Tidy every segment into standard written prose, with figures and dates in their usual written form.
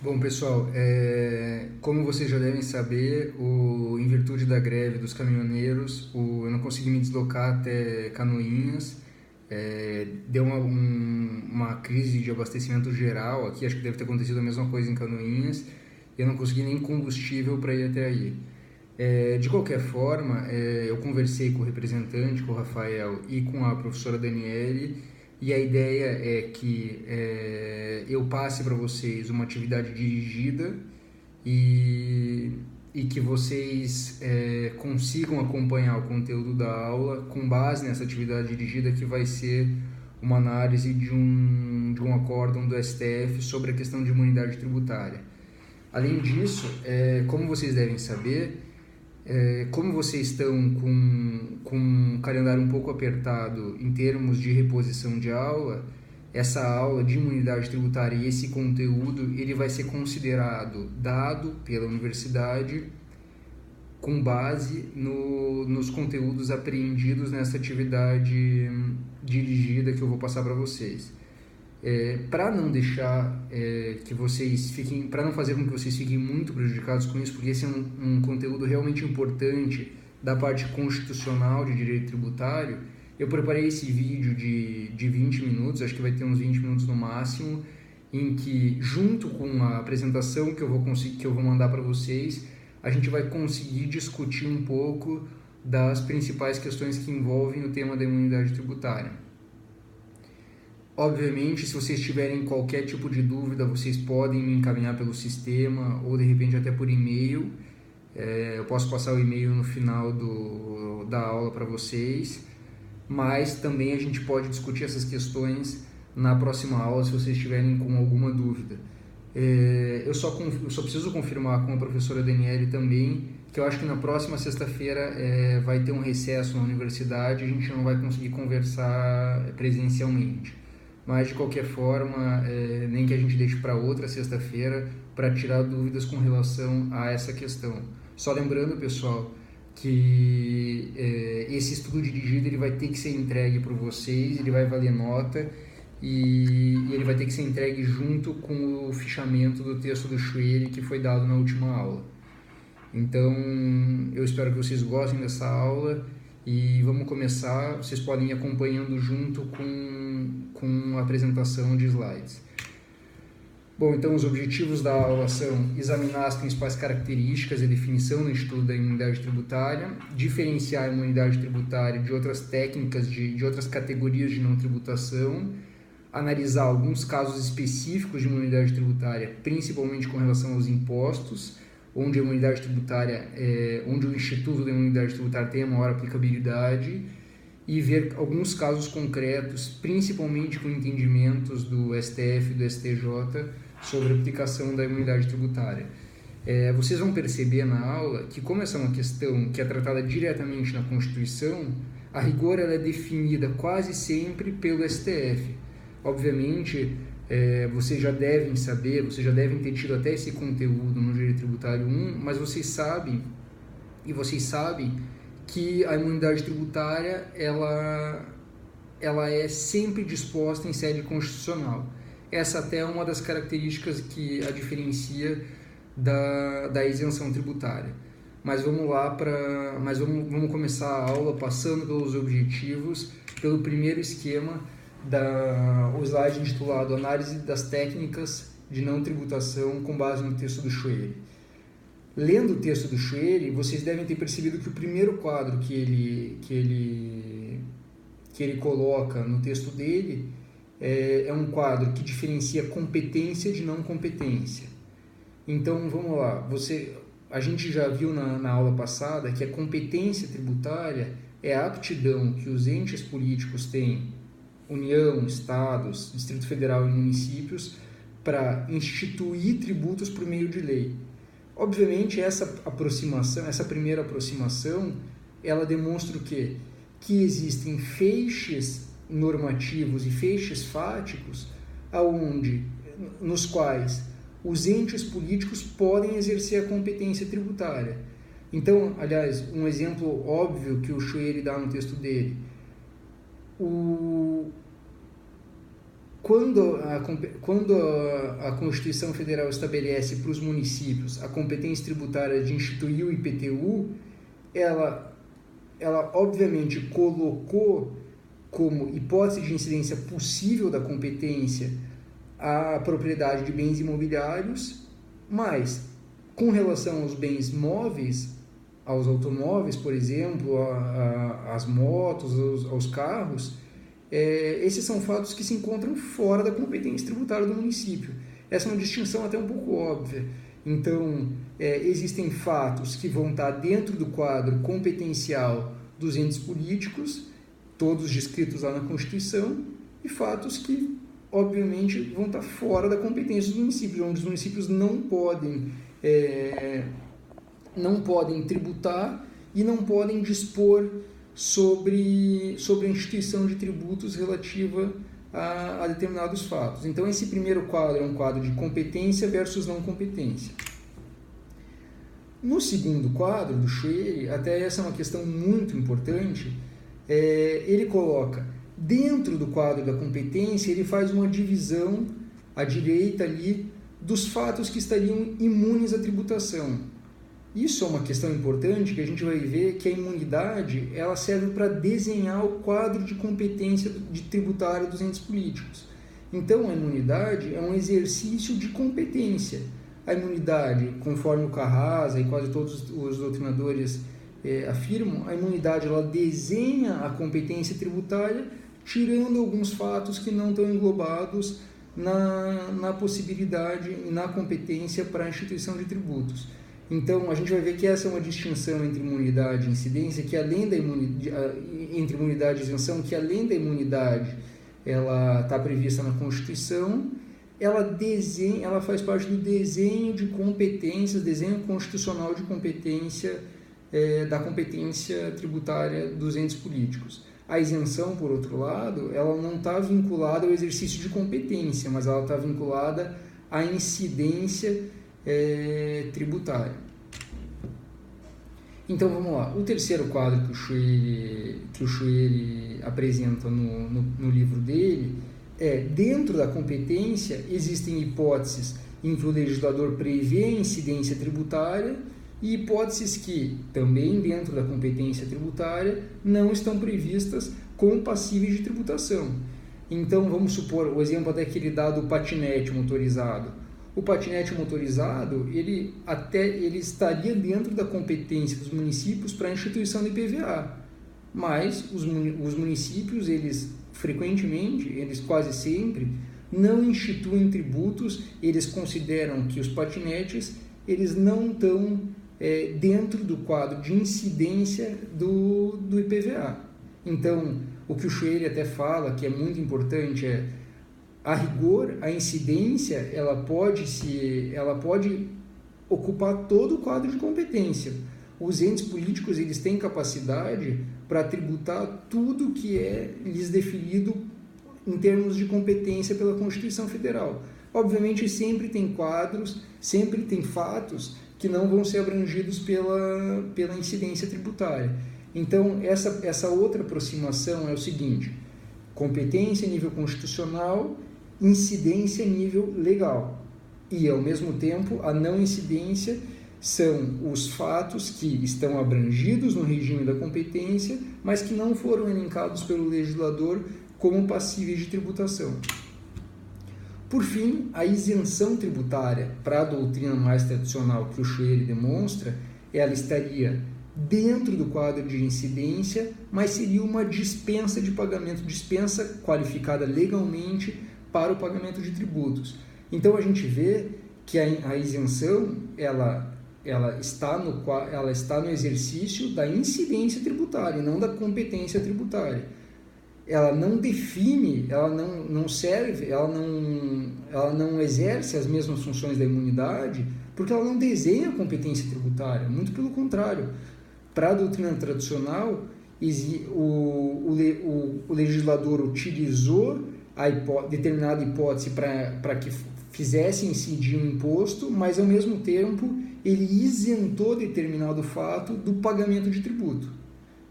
Bom, pessoal, como vocês já devem saber, em virtude da greve dos caminhoneiros, eu não consegui me deslocar até Canoinhas. Deu uma crise de abastecimento geral aqui, acho que deve ter acontecido a mesma coisa em Canoinhas. Eu não consegui nem combustível para ir até aí. De qualquer forma, eu conversei com o representante, com o Rafael e com a professora Daniele, e a ideia é que eu passe para vocês uma atividade dirigida e, e que vocês consigam acompanhar o conteúdo da aula com base nessa atividade dirigida, que vai ser uma análise de um acórdão do STF sobre a questão de imunidade tributária. Além disso, como vocês devem saber, como vocês estão com um calendário um pouco apertado em termos de reposição de aula, essa aula de imunidade tributária e esse conteúdo ele vai ser considerado dado pela universidade com base nos conteúdos apreendidos nessa atividade dirigida que eu vou passar para vocês. Para não deixar que vocês fiquem, para não fazer com que vocês fiquem muito prejudicados com isso, porque esse é um conteúdo realmente importante da parte constitucional de direito tributário, eu preparei esse vídeo de 20 minutos, acho que vai ter uns 20 minutos no máximo, em que, junto com a apresentação que eu vou mandar para vocês, a gente vai conseguir discutir um pouco das principais questões que envolvem o tema da imunidade tributária. Obviamente, se vocês tiverem qualquer tipo de dúvida, vocês podem me encaminhar pelo sistema ou de repente até por e-mail. Eu posso passar o e-mail no final da aula para vocês, mas também a gente pode discutir essas questões na próxima aula se vocês estiverem com alguma dúvida. Eu só preciso confirmar com a professora Daniele também, que eu acho que na próxima sexta-feira vai ter um recesso na universidade e a gente não vai conseguir conversar presencialmente. Mas, de qualquer forma, nem que a gente deixe para outra sexta-feira para tirar dúvidas com relação a essa questão. Só lembrando, pessoal, que esse estudo dirigido ele vai ter que ser entregue para vocês, ele vai valer nota e ele vai ter que ser entregue junto com o fichamento do texto do Schwery que foi dado na última aula. Então, eu espero que vocês gostem dessa aula e vamos começar. Vocês podem ir acompanhando junto com a apresentação de slides. Bom, então os objetivos da aula são examinar as principais características e definição do Instituto da Imunidade Tributária, diferenciar a imunidade tributária de outras técnicas, de outras categorias de não tributação, analisar alguns casos específicos de imunidade tributária, principalmente com relação aos impostos, onde a imunidade tributária, onde o Instituto da Imunidade Tributária tem a maior aplicabilidade, e ver alguns casos concretos, principalmente com entendimentos do STF e do STJ sobre a aplicação da imunidade tributária. Vocês vão perceber na aula que, como essa é uma questão que é tratada diretamente na Constituição, a rigor ela é definida quase sempre pelo STF. Obviamente, vocês já devem saber, vocês já devem ter tido até esse conteúdo no Direito Tributário 1, mas vocês sabem que a imunidade tributária ela é sempre disposta em sede constitucional. Essa até é uma das características que a diferencia da isenção tributária. Mas vamos lá vamos começar a aula passando pelos objetivos, pelo primeiro esquema, o slide intitulado Análise das técnicas de não tributação com base no texto do Schwery. Lendo o texto do Schwery, vocês devem ter percebido que o primeiro quadro que ele coloca no texto dele é um quadro que diferencia competência de não competência. Então, vamos lá. A gente já viu na aula passada que a competência tributária é a aptidão que os entes políticos têm, União, Estados, Distrito Federal e municípios, para instituir tributos por meio de lei. Obviamente, essa primeira aproximação, ela demonstra o quê? Que existem feixes normativos e feixes fáticos nos quais os entes políticos podem exercer a competência tributária. Então, aliás, um exemplo óbvio que o Schwery dá no texto dele, Quando a Constituição Federal estabelece para os municípios a competência tributária de instituir o IPTU, ela obviamente colocou como hipótese de incidência possível da competência a propriedade de bens imobiliários, mas com relação aos bens móveis, aos automóveis, por exemplo, às motos, aos carros, esses são fatos que se encontram fora da competência tributária do município. Essa é uma distinção até um pouco óbvia. Então, existem fatos que vão estar dentro do quadro competencial dos entes políticos, todos descritos lá na Constituição, e fatos que, obviamente, vão estar fora da competência dos municípios, onde os municípios não podem tributar e não podem dispor sobre a instituição de tributos relativa a determinados fatos. Então, esse primeiro quadro é um quadro de competência versus não competência. No segundo quadro, do Schwery, até essa é uma questão muito importante, ele coloca, dentro do quadro da competência, ele faz uma divisão à direita ali dos fatos que estariam imunes à tributação. Isso é uma questão importante, que a gente vai ver que a imunidade ela serve para desenhar o quadro de competência tributária dos entes políticos. Então, a imunidade é um exercício de competência. A imunidade, conforme o Carrasa e quase todos os doutrinadores afirmam, a imunidade ela desenha a competência tributária, tirando alguns fatos que não estão englobados na possibilidade e na competência para a instituição de tributos. Então, a gente vai ver que essa é uma distinção entre imunidade e incidência, que além da entre imunidade e isenção, que além da imunidade, ela está prevista na Constituição, ela faz parte do desenho de competências, desenho constitucional de competência, da competência tributária dos entes políticos. A isenção, por outro lado, ela não está vinculada ao exercício de competência, mas ela está vinculada à incidência tributária. Então vamos lá, o terceiro quadro que o Schwery apresenta no livro dele dentro da competência existem hipóteses em que o legislador prevê a incidência tributária e hipóteses que, também dentro da competência tributária, não estão previstas como passíveis de tributação. Então vamos supor o exemplo até que ele dá do patinete motorizado. O patinete motorizado, ele estaria dentro da competência dos municípios para a instituição do IPVA, mas os municípios, eles frequentemente, eles quase sempre, não instituem tributos, eles consideram que os patinetes, eles não estão dentro do quadro de incidência do IPVA. Então, o que o Schwery até fala, que é muito importante, a rigor, a incidência, ela pode ocupar todo o quadro de competência. Os entes políticos, eles têm capacidade para tributar tudo que é lhes definido em termos de competência pela Constituição Federal. Obviamente, sempre tem quadros, sempre tem fatos que não vão ser abrangidos pela incidência tributária. Então, essa outra aproximação é o seguinte: competência a nível constitucional, incidência a nível legal. E, ao mesmo tempo, a não incidência são os fatos que estão abrangidos no regime da competência, mas que não foram elencados pelo legislador como passíveis de tributação. Por fim, a isenção tributária, para a doutrina mais tradicional que o Schwery demonstra, ela estaria dentro do quadro de incidência, mas seria uma dispensa de pagamento, dispensa qualificada legalmente para o pagamento de tributos. Então a gente vê que a isenção ela está no exercício da incidência tributária, não da competência tributária. Ela não define, ela não serve, ela não exerce as mesmas funções da imunidade, porque ela não desenha a competência tributária, muito pelo contrário. Para a doutrina tradicional, o legislador utilizou determinada hipótese para que fizesse incidir um imposto, mas ao mesmo tempo ele isentou determinado fato do pagamento de tributo.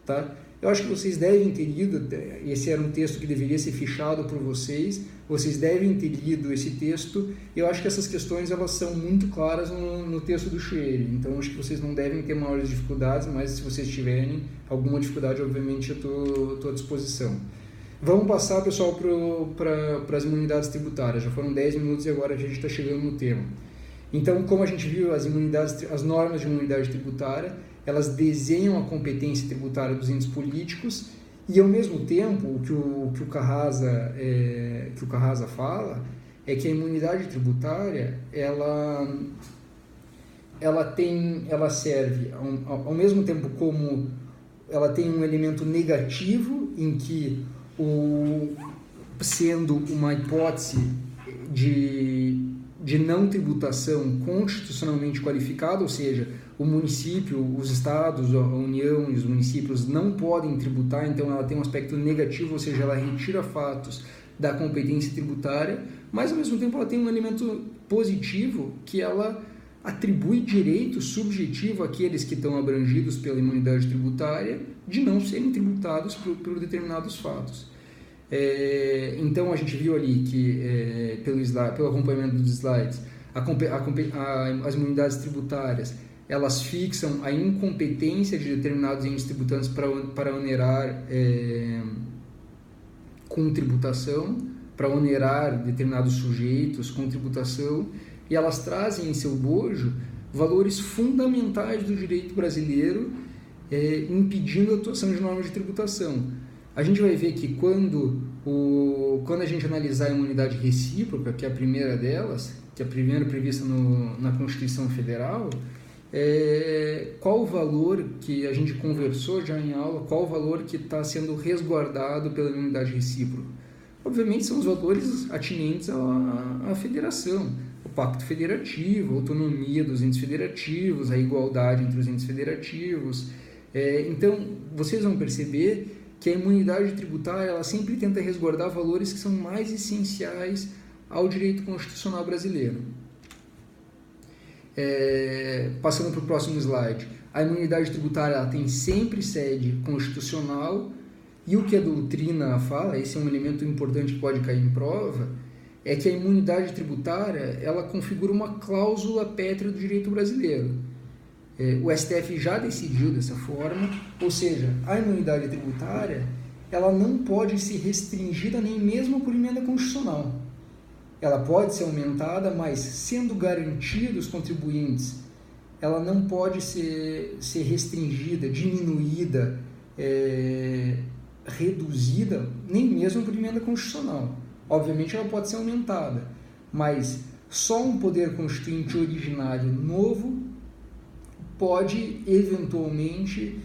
Tá? Eu acho que vocês devem ter lido, esse era um texto que deveria ser fichado por vocês devem ter lido esse texto. Eu acho que essas questões elas são muito claras no texto do Scheele, então acho que vocês não devem ter maiores dificuldades, mas se vocês tiverem alguma dificuldade, obviamente eu estou à disposição. Vamos passar, pessoal, para as imunidades tributárias. Já foram 10 minutos e agora a gente está chegando no tema. Então, como a gente viu, as normas de imunidade tributária, elas desenham a competência tributária dos entes políticos e, ao mesmo tempo, o que o Carrasa fala é que a imunidade tributária ela serve, ao mesmo tempo como ela tem um elemento negativo em que, sendo uma hipótese de não tributação constitucionalmente qualificada, ou seja, o município, os estados, a União e os municípios não podem tributar, então ela tem um aspecto negativo, ou seja, ela retira fatos da competência tributária, mas ao mesmo tempo ela tem um elemento positivo que ela atribui direito subjetivo àqueles que estão abrangidos pela imunidade tributária de não serem tributados por determinados fatos. Então a gente viu ali que pelo acompanhamento dos slides as imunidades tributárias elas fixam a incompetência de determinados entes tributantes para onerar com tributação, para onerar determinados sujeitos com tributação, e elas trazem em seu bojo valores fundamentais do direito brasileiro, impedindo a atuação de normas de tributação. A gente vai ver que quando a gente analisar a imunidade recíproca, que é a primeira delas, que é a primeira prevista na Constituição Federal, qual o valor que a gente conversou já em aula, qual o valor que está sendo resguardado pela imunidade recíproca? Obviamente são os valores atinentes à federação, o pacto federativo, a autonomia dos entes federativos, a igualdade entre os entes federativos. Então, vocês vão perceber que a imunidade tributária ela sempre tenta resguardar valores que são mais essenciais ao direito constitucional brasileiro. Passando para o próximo slide, a imunidade tributária ela tem sempre sede constitucional, e o que a doutrina fala, esse é um elemento importante que pode cair em prova, é que a imunidade tributária ela configura uma cláusula pétrea do direito brasileiro. O STF já decidiu dessa forma, ou seja, a imunidade tributária ela não pode ser restringida nem mesmo por emenda constitucional. Ela pode ser aumentada, mas sendo garantidos os contribuintes, ela não pode ser restringida, diminuída, reduzida, nem mesmo por emenda constitucional. Obviamente ela pode ser aumentada, mas só um poder constituinte originário novo pode eventualmente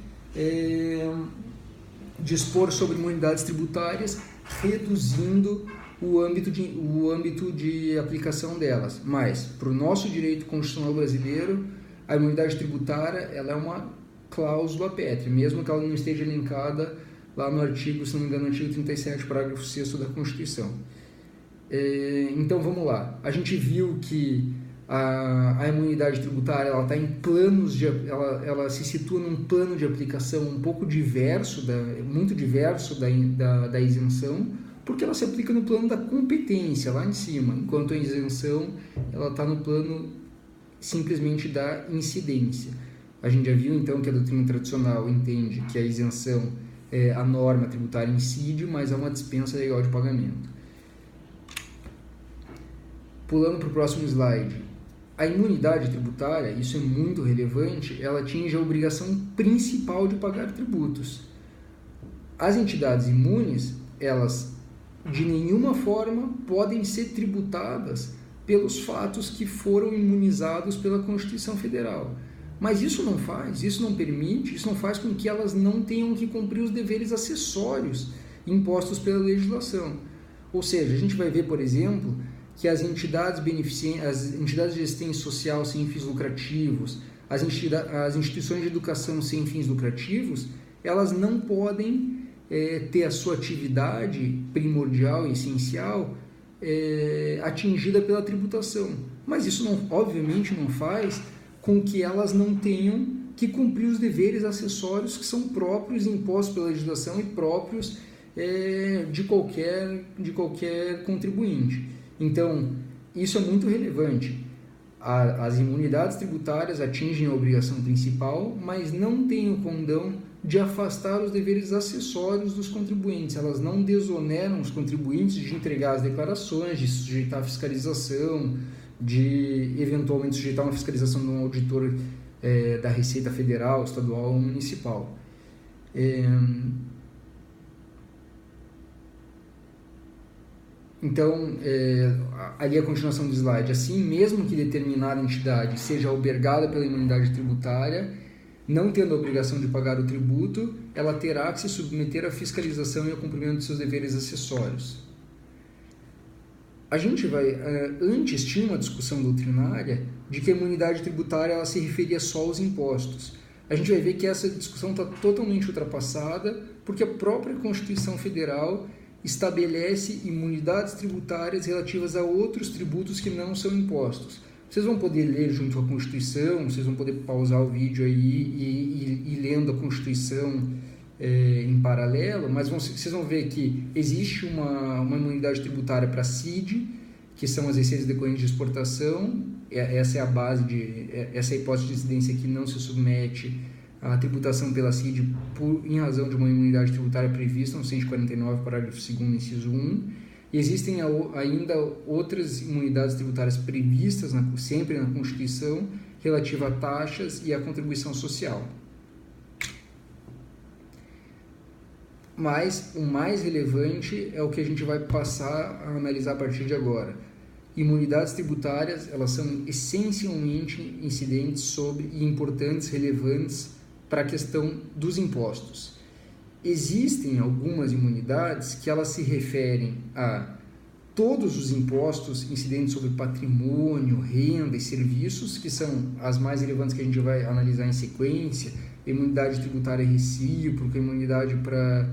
dispor sobre imunidades tributárias, reduzindo o âmbito de aplicação delas. Mas, para o nosso direito constitucional brasileiro, a imunidade tributária ela é uma cláusula pétrea, mesmo que ela não esteja elencada lá no artigo, se não me engano, artigo 37, parágrafo 6º da Constituição. Então, vamos lá. A gente viu que a imunidade tributária ela está em planos ela se situa num plano de aplicação um pouco diverso, muito diverso da isenção, porque ela se aplica no plano da competência, lá em cima, enquanto a isenção ela está no plano simplesmente da incidência. A gente já viu, então, que a doutrina tradicional entende que a isenção, a norma tributária incide, mas há uma dispensa legal de pagamento. Pulando para o próximo slide. A imunidade tributária, isso é muito relevante, ela atinge a obrigação principal de pagar tributos. As entidades imunes, elas de nenhuma forma podem ser tributadas pelos fatos que foram imunizados pela Constituição Federal. Mas isso não permite, isso não faz com que elas não tenham que cumprir os deveres acessórios impostos pela legislação. Ou seja, a gente vai ver, por exemplo, que as entidades de assistência social sem fins lucrativos, as instituições de educação sem fins lucrativos, elas não podem ter a sua atividade primordial e essencial atingida pela tributação. Mas isso, obviamente, não faz com que elas não tenham que cumprir os deveres acessórios que são próprios impostos pela legislação e próprios de qualquer contribuinte. Então, isso é muito relevante. As imunidades tributárias atingem a obrigação principal, mas não têm o condão de afastar os deveres acessórios dos contribuintes. Elas não desoneram os contribuintes de entregar as declarações, de sujeitar a fiscalização, de eventualmente sujeitar uma fiscalização de um auditor da Receita Federal, estadual ou municipal. Então, ali a continuação do slide. Assim, mesmo que determinada entidade seja albergada pela imunidade tributária, não tendo a obrigação de pagar o tributo, ela terá que se submeter à fiscalização e ao cumprimento de seus deveres acessórios. A gente vai... Antes tinha uma discussão doutrinária de que a imunidade tributária ela se referia só aos impostos. A gente vai ver que essa discussão está totalmente ultrapassada, porque a própria Constituição Federal estabelece imunidades tributárias relativas a outros tributos que não são impostos. Vocês vão poder ler junto à Constituição, vocês vão poder pausar o vídeo aí e lendo a Constituição em paralelo, mas vocês vão ver que existe uma imunidade tributária para a CID, que são as receitas decorrentes de exportação. Essa é a base essa é a hipótese de incidência que não se submete à tributação pela CID em razão de uma imunidade tributária prevista no 149, parágrafo 2º, inciso 1. E existem ainda outras imunidades tributárias previstas sempre na Constituição, relativa a taxas e à contribuição social. Mas o mais relevante é o que a gente vai passar a analisar a partir de agora. Imunidades tributárias, elas são essencialmente incidentes sobre e importantes, relevantes para a questão dos impostos. Existem algumas imunidades que elas se referem a todos os impostos incidentes sobre patrimônio, renda e serviços, que são as mais relevantes que a gente vai analisar em sequência: imunidade tributária recíproca, imunidade para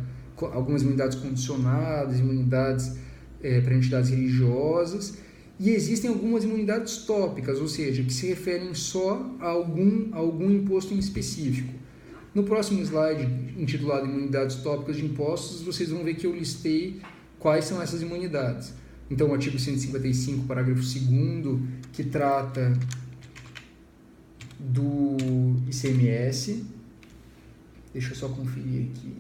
algumas imunidades condicionadas, imunidades para entidades religiosas, e existem algumas imunidades tópicas, ou seja, que se referem só a algum imposto em específico. No próximo slide, intitulado Imunidades Tópicas de Impostos, vocês vão ver que eu listei quais são essas imunidades. Então, o artigo 155, parágrafo 2º, que trata do ICMS. Deixa eu só conferir aqui.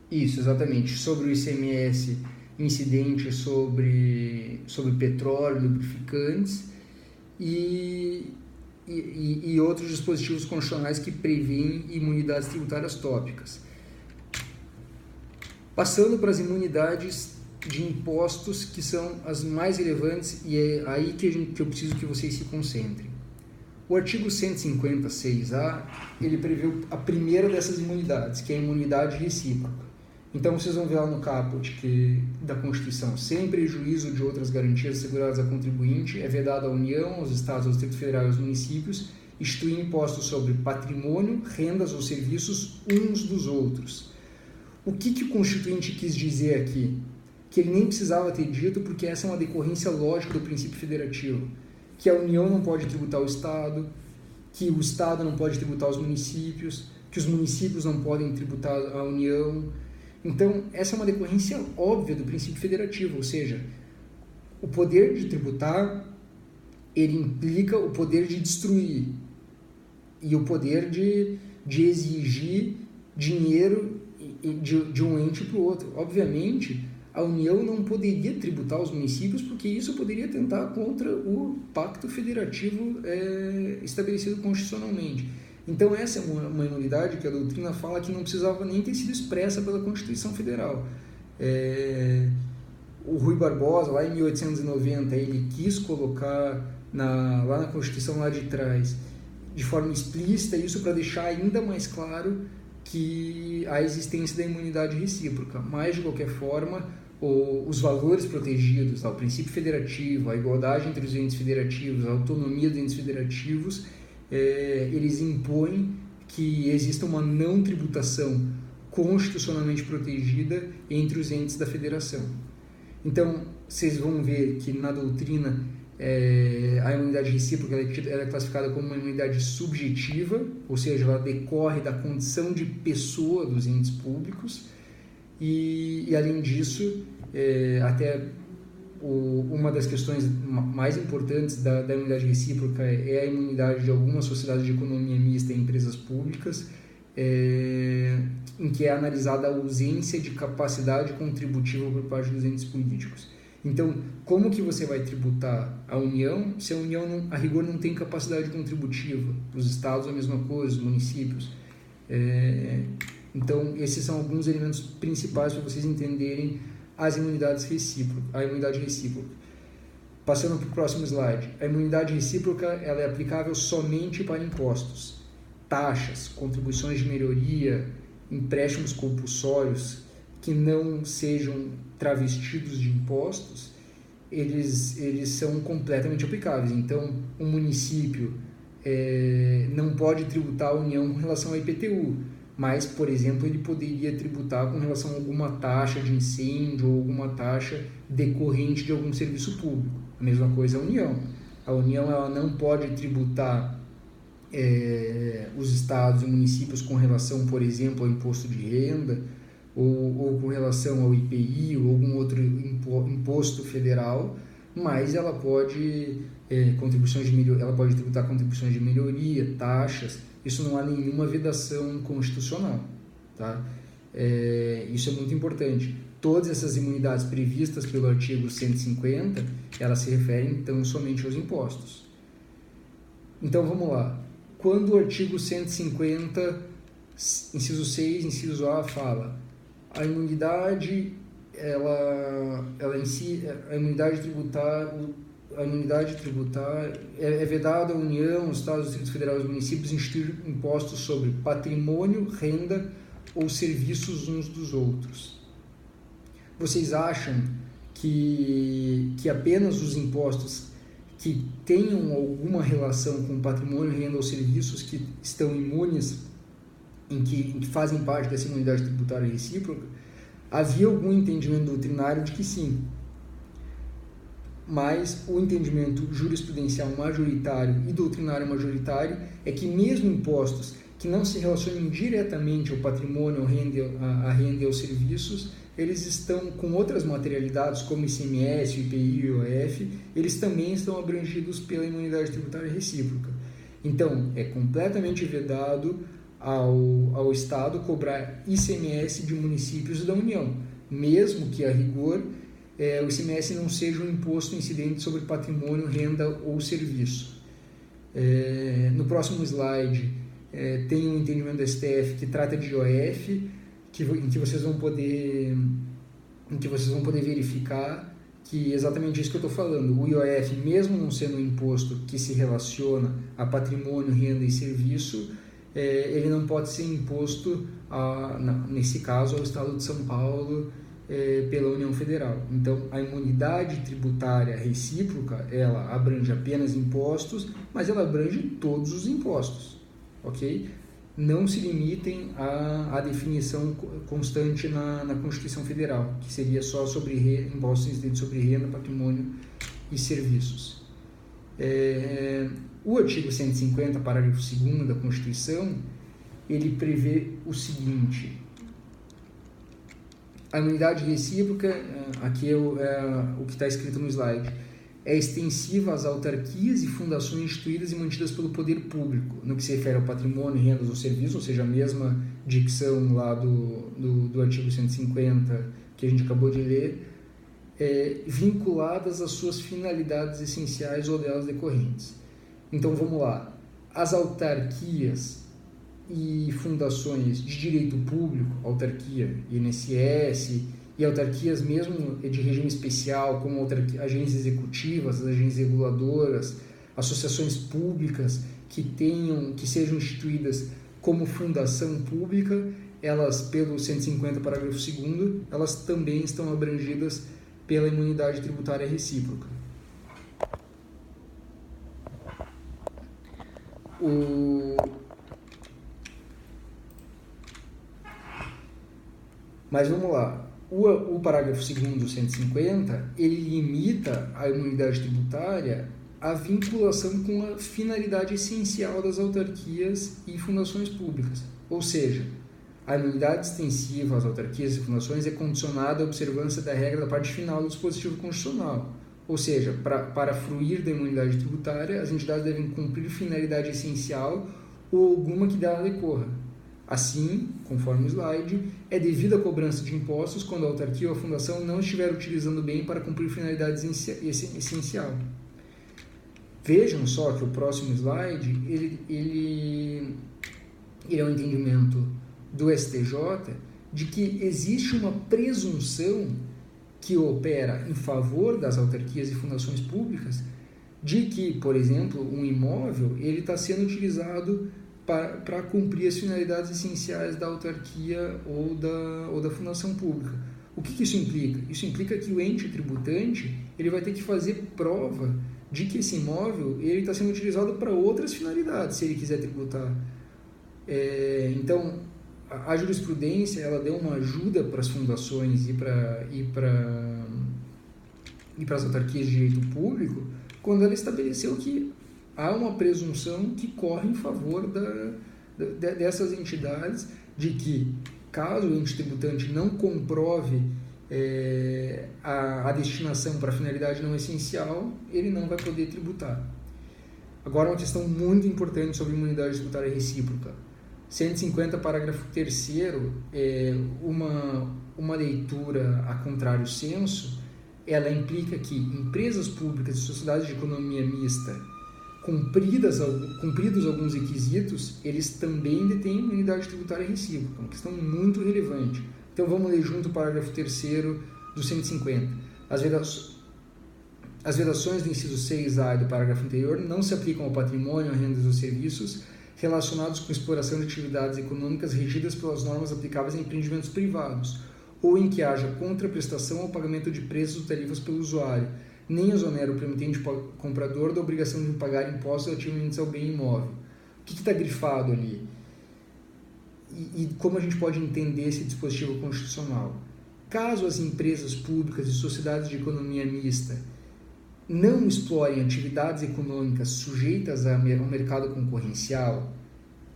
Isso, exatamente. Sobre o ICMS incidente sobre petróleo, lubrificantes e outros dispositivos constitucionais que prevêem imunidades tributárias tópicas. Passando para as imunidades de impostos, que são as mais relevantes, e é aí que eu preciso que vocês se concentrem. O artigo 156A, ele prevê a primeira dessas imunidades, que é a imunidade recíproca. Então, vocês vão ver lá no caput da Constituição: sem prejuízo de outras garantias asseguradas a contribuinte, é vedado à União, aos Estados, ao Distrito Federal e aos municípios instituir impostos sobre patrimônio, rendas ou serviços uns dos outros. O que o Constituinte quis dizer aqui? Que ele nem precisava ter dito, porque essa é uma decorrência lógica do princípio federativo. Que a União não pode tributar o Estado, que o Estado não pode tributar os municípios, que os municípios não podem tributar a União. Então, essa é uma decorrência óbvia do princípio federativo, ou seja, o poder de tributar, ele implica o poder de destruir e o poder de exigir dinheiro de um ente para o outro. Obviamente, a União não poderia tributar os municípios, porque isso poderia atentar contra o pacto federativo estabelecido constitucionalmente. Então, essa é uma imunidade que a doutrina fala que não precisava nem ter sido expressa pela Constituição Federal. O Rui Barbosa, lá em 1890, ele quis colocar lá na Constituição lá de trás, de forma explícita, isso para deixar ainda mais claro que a existência da imunidade recíproca. Mas, de qualquer forma, os valores protegidos, o princípio federativo, a igualdade entre os entes federativos, a autonomia dos entes federativos, eles impõem que exista uma não tributação constitucionalmente protegida entre os entes da federação. Então, vocês vão ver que na doutrina a imunidade recíproca ela é classificada como uma imunidade subjetiva, ou seja, ela decorre da condição de pessoa dos entes públicos e além disso, até uma das questões mais importantes da imunidade recíproca é a imunidade de algumas sociedades de economia mista e empresas públicas, em que é analisada a ausência de capacidade contributiva por parte dos entes políticos. Então, como que você vai tributar a União se a União, a rigor, não tem capacidade contributiva? Os estados, a mesma coisa, os municípios. Então, esses são alguns elementos principais para vocês entenderem a imunidade recíproca. Passando para o próximo slide. A imunidade recíproca ela é aplicável somente para impostos, taxas, contribuições de melhoria, empréstimos compulsórios que não sejam travestidos de impostos, eles são completamente aplicáveis. Então, o município não pode tributar a União com relação ao IPTU, mas, por exemplo, ele poderia tributar com relação a alguma taxa de incêndio ou alguma taxa decorrente de algum serviço público. A mesma coisa a União. A União ela não pode tributar os estados e municípios com relação, por exemplo, ao imposto de renda ou com relação ao IPI ou algum outro imposto federal, mas ela pode ela pode tributar contribuições de melhoria, taxas. Isso não há nenhuma vedação constitucional, tá? Isso é muito importante. Todas essas imunidades previstas pelo artigo 150, elas se referem então somente aos impostos. Então vamos lá. Quando o artigo 150, inciso 6, inciso A, fala a imunidade, ela em si, a imunidade tributária é vedada à União, os Estados, Distritos Federais e os municípios instituir impostos sobre patrimônio, renda ou serviços uns dos outros. Vocês acham que apenas os impostos que tenham alguma relação com patrimônio, renda ou serviços que estão imunes, em que fazem parte dessa imunidade tributária recíproca? Havia algum entendimento doutrinário de que sim, mas o entendimento jurisprudencial majoritário e doutrinário majoritário é que mesmo impostos que não se relacionem diretamente ao patrimônio, à renda e aos serviços, eles estão com outras materialidades, como ICMS, IPI e IOF, eles também estão abrangidos pela imunidade tributária recíproca. Então, é completamente vedado ao Estado cobrar ICMS de municípios da União, mesmo que, a rigor, o ICMS não seja um imposto incidente sobre patrimônio, renda ou serviço. No próximo slide, tem um entendimento do STF que trata de IOF, em que vocês vão poder verificar que exatamente isso que eu estou falando. O IOF, mesmo não sendo um imposto que se relaciona a patrimônio, renda e serviço, ele não pode ser imposto, nesse caso, ao Estado de São Paulo pela União Federal. Então, a imunidade tributária recíproca, ela abrange apenas impostos, mas ela abrange todos os impostos, ok? Não se limitem à definição constante na Constituição Federal, que seria só sobre impostos incidentes sobre renda, patrimônio e serviços. O artigo 150, parágrafo 2º da Constituição, ele prevê o seguinte: a imunidade recíproca, aqui é o que está escrito no slide, é extensiva às autarquias e fundações instituídas e mantidas pelo poder público, no que se refere ao patrimônio, rendas ou serviços, ou seja, a mesma dicção lá do artigo 150 que a gente acabou de ler, vinculadas às suas finalidades essenciais ou delas decorrentes. Então vamos lá, as autarquias e fundações de direito público, autarquia, INSS, e autarquias mesmo de regime especial, como agências executivas, agências reguladoras, associações públicas que sejam instituídas como fundação pública, elas, pelo 150, parágrafo 2º, elas também estão abrangidas pela imunidade tributária recíproca. Mas vamos lá. O parágrafo 2º do 150, ele limita a imunidade tributária à vinculação com a finalidade essencial das autarquias e fundações públicas. Ou seja, a imunidade extensiva às autarquias e fundações é condicionada à observância da regra da parte final do dispositivo constitucional. Ou seja, para fruir da imunidade tributária, as entidades devem cumprir finalidade essencial ou alguma que dela decorra. Assim, conforme o slide, é devida a cobrança de impostos quando a autarquia ou a fundação não estiver utilizando o bem para cumprir finalidade essencial. Vejam só que o próximo slide ele é um entendimento do STJ de que existe uma presunção que opera em favor das autarquias e fundações públicas de que, por exemplo, um imóvel ele está sendo utilizado para cumprir as finalidades essenciais da autarquia ou da fundação pública. O que isso implica? Isso implica que o ente tributante ele vai ter que fazer prova de que esse imóvel está sendo utilizado para outras finalidades, se ele quiser tributar. Então, a jurisprudência ela deu uma ajuda para as fundações e para as autarquias de direito público quando ela estabeleceu que há uma presunção que corre em favor dessas entidades de que, caso o ente tributante não comprove a destinação para a finalidade não essencial, ele não vai poder tributar. Agora, uma questão muito importante sobre imunidade tributária recíproca. 150, parágrafo 3º, uma leitura a contrário senso, ela implica que empresas públicas e sociedades de economia mista, cumpridos alguns requisitos, eles também detêm imunidade tributária recíproca, uma questão muito relevante. Então vamos ler junto o parágrafo 3º do 150. As vedações do inciso 6A e do parágrafo anterior não se aplicam ao patrimônio, a rendas ou serviços relacionados com exploração de atividades econômicas regidas pelas normas aplicáveis a empreendimentos privados, ou em que haja contraprestação ao pagamento de preços ou tarifas pelo usuário, nem exonera o premitente comprador da obrigação de pagar impostos relativamente ao bem imóvel. O que está grifado ali? E como a gente pode entender esse dispositivo constitucional? Caso as empresas públicas e sociedades de economia mista não explorem atividades econômicas sujeitas ao mercado concorrencial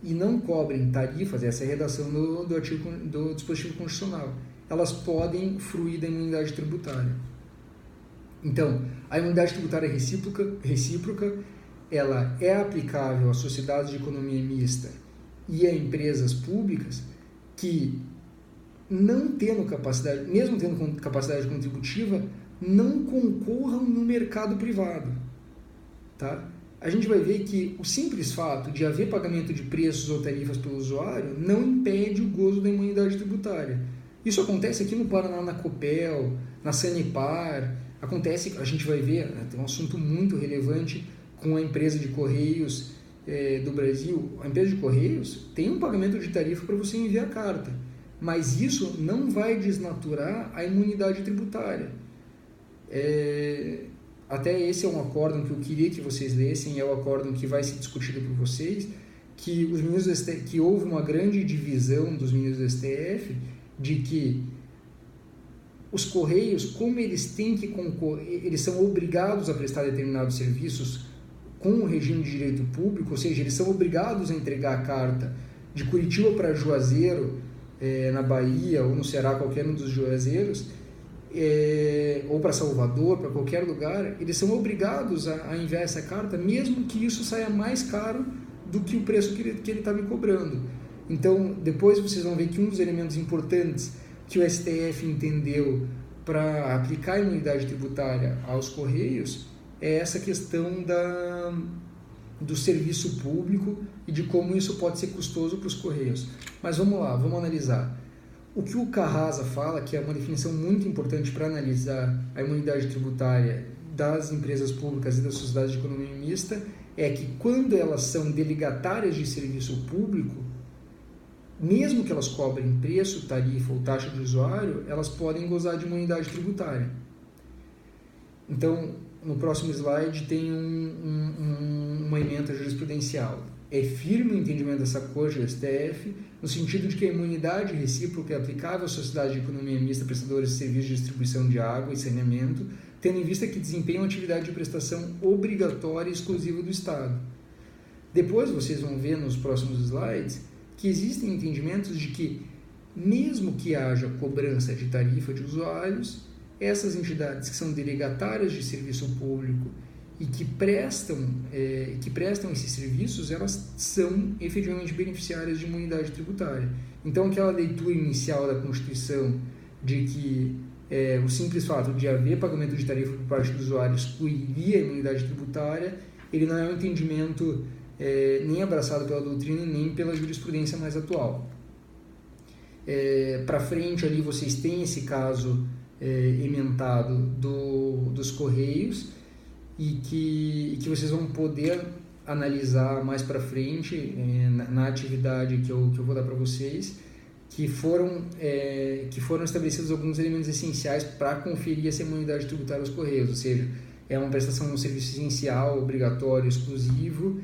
e não cobrem tarifas, essa é a redação do dispositivo constitucional, elas podem fruir da imunidade tributária. Então, a imunidade tributária recíproca ela é aplicável às sociedades de economia mista e a empresas públicas que, não tendo capacidade, mesmo tendo capacidade contributiva, não concorram no mercado privado. Tá? A gente vai ver que o simples fato de haver pagamento de preços ou tarifas pelo usuário não impede o gozo da imunidade tributária. Isso acontece aqui no Paraná, na Copel, na Sanepar, acontece, a gente vai ver, tem um assunto muito relevante com a empresa de Correios do Brasil. A empresa de Correios tem um pagamento de tarifa para você enviar carta, mas isso não vai desnaturar a imunidade tributária. Até esse é um acórdão que eu queria que vocês lessem, é o acórdão que vai ser discutido por vocês, que os ministros do STF, que houve uma grande divisão dos ministros do STF de que os Correios, como eles têm que concorrer, eles são obrigados a prestar determinados serviços com o regime de direito público, ou seja, eles são obrigados a entregar a carta de Curitiba para Juazeiro, na Bahia ou no Ceará, qualquer um dos Juazeiros, ou para Salvador, para qualquer lugar, eles são obrigados a enviar essa carta, mesmo que isso saia mais caro do que o preço que ele está me cobrando. Então, depois vocês vão ver que um dos elementos importantes que o STF entendeu para aplicar a imunidade tributária aos Correios é essa questão do serviço público e de como isso pode ser custoso para os Correios. Mas vamos lá, vamos analisar. O que o Carrasa fala, que é uma definição muito importante para analisar a imunidade tributária das empresas públicas e das sociedades de economia mista, é que quando elas são delegatárias de serviço público, mesmo que elas cobrem preço, tarifa ou taxa de usuário, elas podem gozar de imunidade tributária. Então, no próximo slide tem uma ementa jurisprudencial. é firme o entendimento dessa corte do STF, no sentido de que a imunidade recíproca é aplicável à sociedade de economia mista prestadores de serviços de distribuição de água e saneamento, tendo em vista que desempenham atividade de prestação obrigatória e exclusiva do Estado. Depois vocês vão ver nos próximos slides que existem entendimentos de que, mesmo que haja cobrança de tarifa de usuários, essas entidades que são delegatárias de serviço público e que prestam esses serviços, elas são efetivamente beneficiárias de imunidade tributária. Então, aquela leitura inicial da Constituição de que o simples fato de haver pagamento de tarifa por parte dos usuários excluiria a imunidade tributária, ele não é um entendimento nem abraçado pela doutrina nem pela jurisprudência mais atual. Para frente ali vocês têm esse caso emendado dos Correios e que vocês vão poder analisar mais para frente na atividade que eu vou dar para vocês, que foram estabelecidos alguns elementos essenciais para conferir essa imunidade tributária aos Correios, ou seja, é uma prestação de um serviço essencial, obrigatório, exclusivo,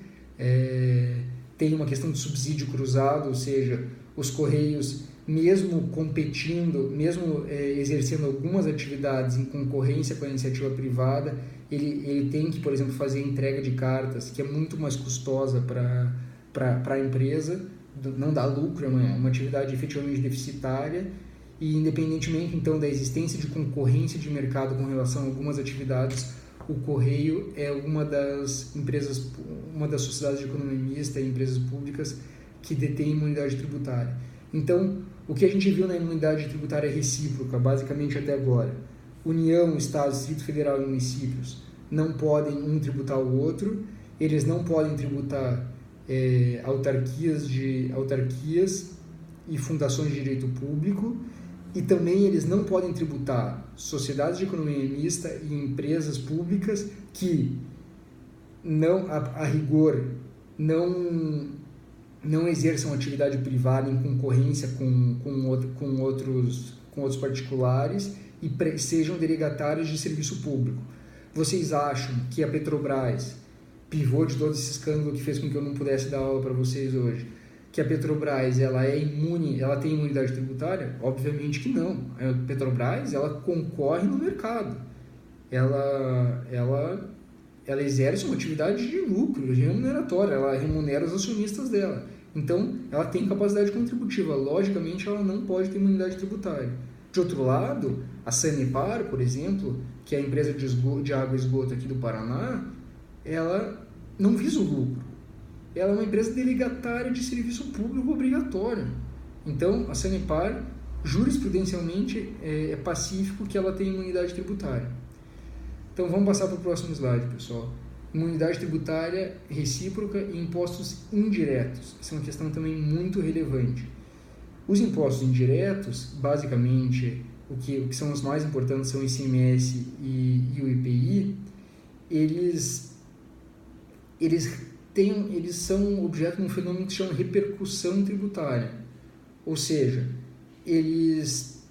tem uma questão de subsídio cruzado, ou seja, os Correios, mesmo competindo, mesmo exercendo algumas atividades em concorrência com a iniciativa privada, ele tem que, por exemplo, fazer a entrega de cartas, que é muito mais custosa para a empresa, não dá lucro, é uma atividade efetivamente deficitária, e independentemente então da existência de concorrência de mercado com relação a algumas atividades, o Correio é uma das sociedades de economia mista e empresas públicas que detém imunidade tributária. Então, o que a gente viu na imunidade tributária recíproca, basicamente até agora, União, Estado, Distrito Federal e municípios não podem um tributar o outro, eles não podem tributar autarquias e fundações de direito público, e também eles não podem tributar sociedades de economia mista e empresas públicas que, a rigor, não exerçam atividade privada em concorrência com outros particulares e sejam delegatários de serviço público. Vocês acham que a Petrobras, pivô de todo esse escândalo que fez com que eu não pudesse dar aula para vocês hoje, que a Petrobras ela tem imunidade tributária? Obviamente que não. A Petrobras ela concorre no mercado. Ela exerce uma atividade de lucro, remuneratória, ela remunera os acionistas dela. Então, ela tem capacidade contributiva. Logicamente, ela não pode ter imunidade tributária. De outro lado, a Sanepar, por exemplo, que é a empresa de água e esgoto aqui do Paraná, ela não visa o lucro. Ela é uma empresa delegatária de serviço público obrigatório. Então, a Sanepar, jurisprudencialmente, é pacífico que ela tem imunidade tributária. Então, vamos passar para o próximo slide, pessoal. Imunidade tributária recíproca e impostos indiretos. Essa é uma questão também muito relevante. Os impostos indiretos, basicamente, o que são os mais importantes são o ICMS e o IPI, eles são objeto de um fenômeno que se chama repercussão tributária. Ou seja, eles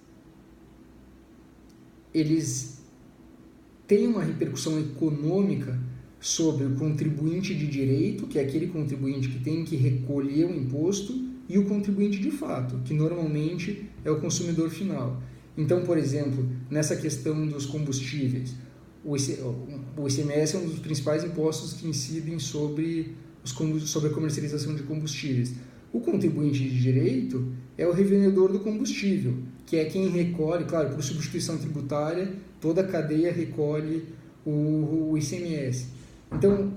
têm uma repercussão econômica sobre o contribuinte de direito, que é aquele contribuinte que tem que recolher o imposto, e o contribuinte de fato, que normalmente é o consumidor final. Então, por exemplo, nessa questão dos combustíveis, o ICMS é um dos principais impostos que incidem sobre a comercialização de combustíveis. O contribuinte de direito é o revendedor do combustível, que é quem recolhe, claro, por substituição tributária, toda a cadeia recolhe o ICMS. Então,